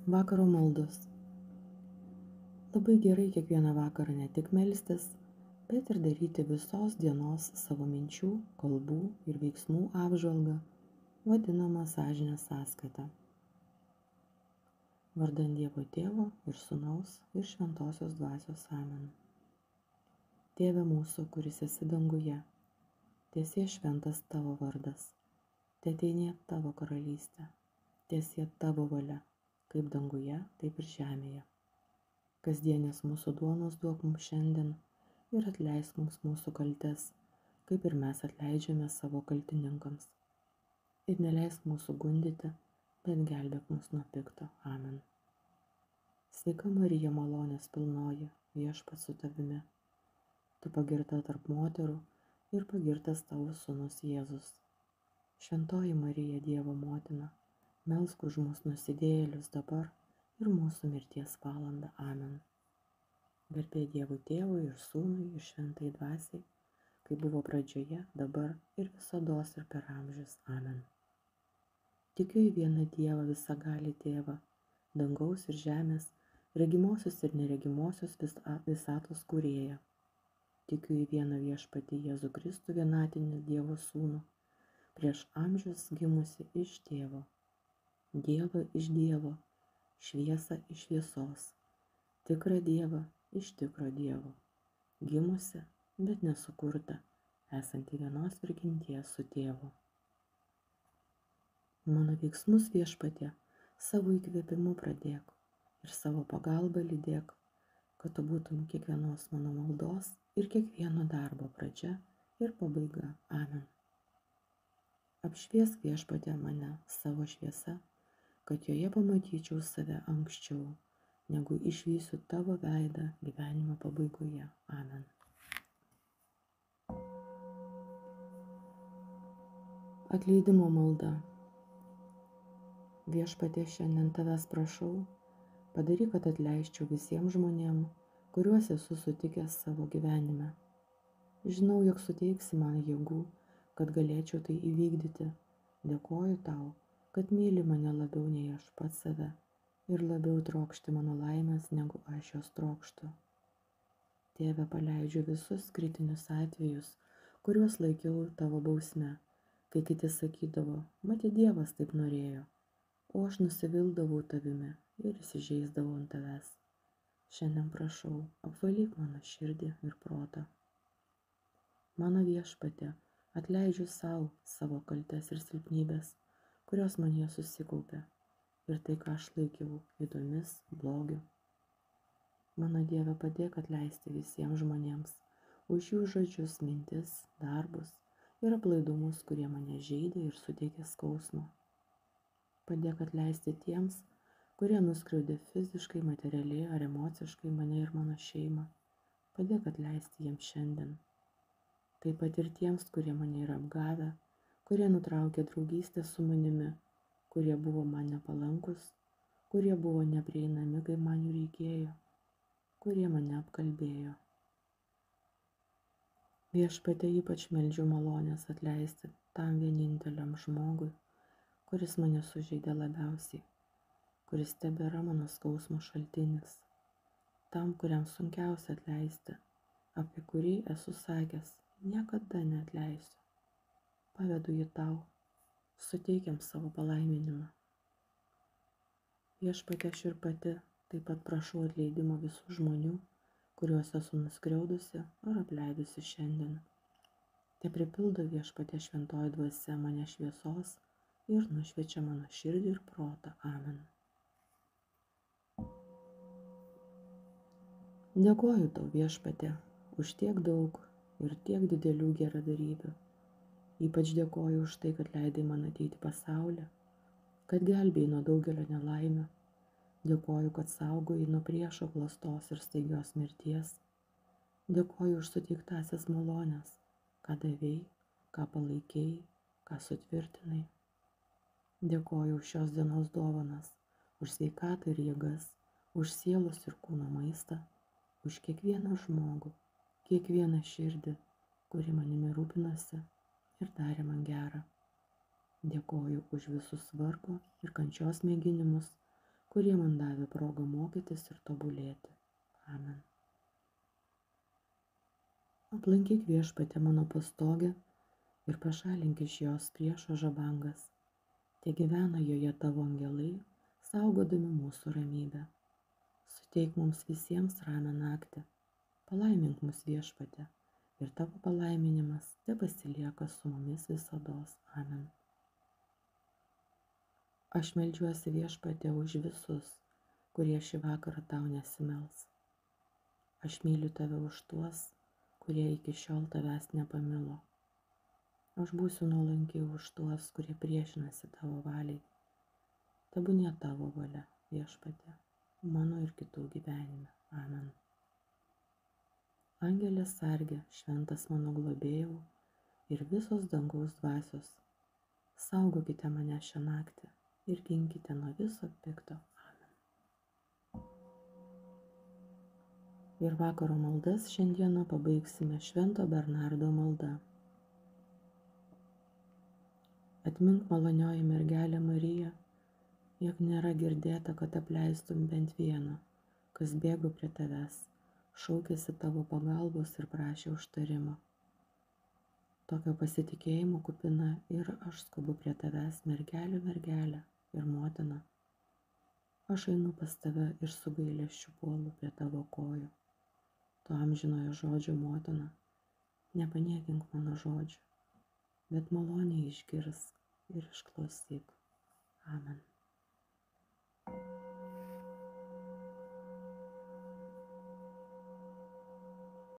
Vakaro maldos. Labai gerai kiekvieną vakarą ne tik melstis, bet ir daryti visos dienos savo minčių, kalbų ir veiksmų apžvalgą, vadinamą sąžinės sąskaitą. Vardan Dievo Tėvo ir Sūnaus ir Šventosios Dvasios amen. Tėve mūsų, kuris esi danguje, tiesie šventas tavo vardas, teateinie tavo karalystė, tiesie tavo valia, kaip danguje, taip ir žemėje. Kasdienės mūsų duonos duok mums šiandien ir atleisk mums mūsų kaltes, kaip ir mes atleidžiame savo kaltininkams. Ir neleisk mūsų gundyti, bet gelbėk mus nuo pikto. Amen. Sveika Marija, malonės pilnoji, viešpats su tavimi. Tu pagirta tarp moterų ir pagirtas tavo sūnus Jėzus. Šventoji Marija, Dievo motina, melsk už mus nusidėjėlius dabar ir mūsų mirties valandą. Amen. Garbė Dievui Tėvui ir Sūnui ir Šventai Dvasiai, kaip buvo pradžioje, dabar ir visados ir per amžius. Amen. Tikiu į vieną Dievą visagalį Tėvą, dangaus ir žemės, regimosios ir neregimosios visatos kūrėją. Tikiu į vieną viešpatį Jėzų Kristų, vienatinį Dievo Sūnų, prieš amžius gimusi iš Tėvo, Dievą iš Dievo, šviesą iš šviesos, tikrą Dievą iš tikro Dievo, gimusi, bet nesukurta, esanti vienos prigimties su Tėvu. Mano veiksmus viešpatie savo įkvėpimu pradėk ir savo pagalbą lydėk, kad tu būtum kiekvienos mano maldos ir kiekvieno darbo pradžia ir pabaiga. Amen. Apšviesk viešpatie mane savo šviesa, kad joje pamatyčiau save anksčiau, negu išvysiu tavo veidą gyvenimo pabaigoje. Amen. Atleidimo malda. Viešpatie, šiandien tavęs prašau, padaryk, kad atleisčiau visiems žmonėms, kuriuos esu sutikęs savo gyvenime. Žinau, jog suteiksi man jėgų, kad galėčiau tai įvykdyti. Dėkoju tau, kad myli mane labiau nei aš pats save ir labiau trokšti mano laimės, negu aš jos trokštu. Tėve, paleidžiu visus kritinius atvejus, kuriuos laikiau tavo bausme, kai kiti sakydavo, matyt, Dievas taip norėjo, o aš nusivildavau tavimi ir įsižeisdavau ant tavęs. Šiandien prašau, apvalyk mano širdį ir protą. Mano viešpatie, atleidžiu savo kaltes ir silpnybės, kurios manyje susikaupė, ir tai, ką aš laikiau įdomis, blogiu. Mano Dieve, padėk atleisti visiems žmonėms už jų žodžius, mintis, darbus ir aplaidumus, kurie mane žeidė ir suteikė skausmo. Padėk atleisti tiems, kurie nuskriaudė fiziškai, materialiai ar emociškai mane ir mano šeimą. Padėk atleisti jiems šiandien. Taip pat ir tiems, kurie mane yra apgavę, kurie nutraukė draugystę su manimi, kurie buvo man nepalankus, kurie buvo neprieinami, kai man jų reikėjo, kurie mane apkalbėjo. Viešpatie, ypač meldžiu malonės atleisti tam vieninteliam žmogui, kuris mane sužeidė labiausiai, kuris tebėra mano skausmo šaltinis, tam, kuriam sunkiausia atleisti, apie kurį esu sakęs, niekada neatleisiu. Pavedu jį tau, suteikiam savo palaiminimą. Viešpatie, aš ir pati taip pat prašau atleidimo visų žmonių, kuriuos esu nuskriaudusi ar apleidusi šiandien. Te pripildo Viešpatie šventoji dvasia mane šviesos ir nušviečia mano širdį ir protą. Amen. Dėkoju tau, Viešpatie, už tiek daug ir tiek didelių geradarybių. Ypač dėkoju už tai, kad leidai man ateiti į pasaulį, kad gelbėjai nuo daugelio nelaimių. Dėkoju, kad saugojai nuo priešo klastos ir staigios mirties. Dėkoju už suteiktąsias malonės, ką davei, ką palaikėjai, ką sutvirtinai. Dėkoju už šios dienos dovanas, už sveikatą ir jėgas, už sielos ir kūno maistą, už kiekvieną žmogų, kiekvieną širdį, kuri manimi rūpinosi ir darė man gerą. Dėkoju už visus vargo ir kančios mėginimus, kurie man davė progą mokytis ir tobulėti. Amen. Aplankyk Viešpatie mano pastogę ir pašalink iš jos priešo žabangas. Te gyvena joje tavo angelai, saugodami mūsų ramybę. Suteik mums visiems ramią naktį. Palaimink mus Viešpatie ir tavo palaiminimas tepasilieka su mumis visados. Amen. Aš meldžiuosi Viešpatie už visus, kurie šį vakarą tau nesimels. Aš myliu tave už tuos, kurie iki šiol tavęs nepamilo. Aš būsiu nuolanki už tuos, kurie priešinasi tavo valiai. Tebūnie tavo valia, Viešpatie, mano ir kitų gyvenime. Amen. Angelė sargė, šventas mano globėjau ir visos dangaus dvasios, saugokite mane šią naktį ir ginkite nuo viso pikto. Amen. Ir vakaro maldas šiandieną pabaigsime Švento Bernardo malda. Atmink, malonioji mergelė Marija, jog nėra girdėta, kad apleistum bent vieną, kas bėgo prie tavęs, šaukėsi tavo pagalbos ir prašė užtarimo. Tokio pasitikėjimo kupina ir aš skubu prie tavęs, mergelė, mergelė ir motina. Aš einu pas tave ir su gailesčiu puolu prie tavo kojų. Tu amžinojo žodžio motina, nepaniekink mano žodžių, bet maloniai išgirsk ir išklausyk. Amen.